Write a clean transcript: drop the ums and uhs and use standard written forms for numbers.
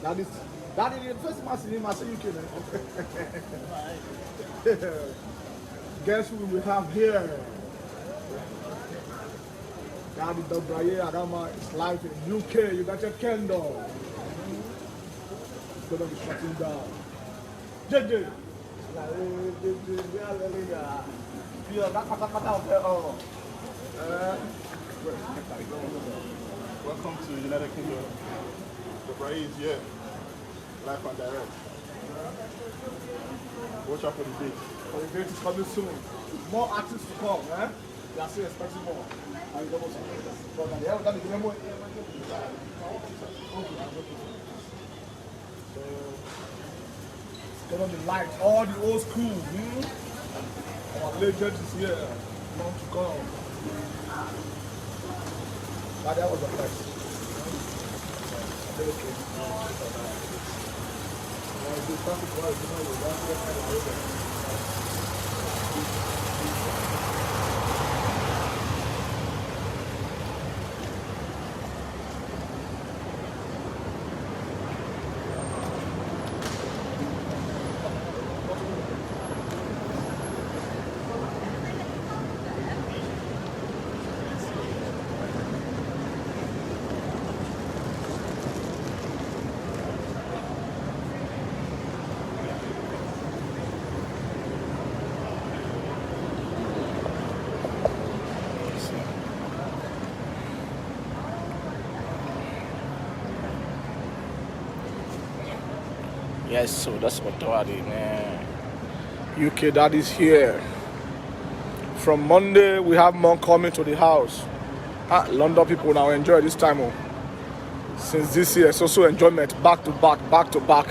That is the first match in my UK. Guess who we have here? Daddy Dobraye Adama is live in UK. You got your Kendall. It's gonna be shutting down. JJ. Welcome to United Kingdom. The Braille is here. Live and direct. Watch out for the date. The date is coming soon. More artists to come, eh? They are still expecting more. And you almost but they haven't done it anymore. So it's gonna be light. All the old school, our legend is here. Long to come. But that was the best. Yes, so that's what Daddy, man. UK Daddy's here. From Monday, we have more coming to the house. London people now enjoy this time. Since this year, it's also enjoyment back to back, back to back.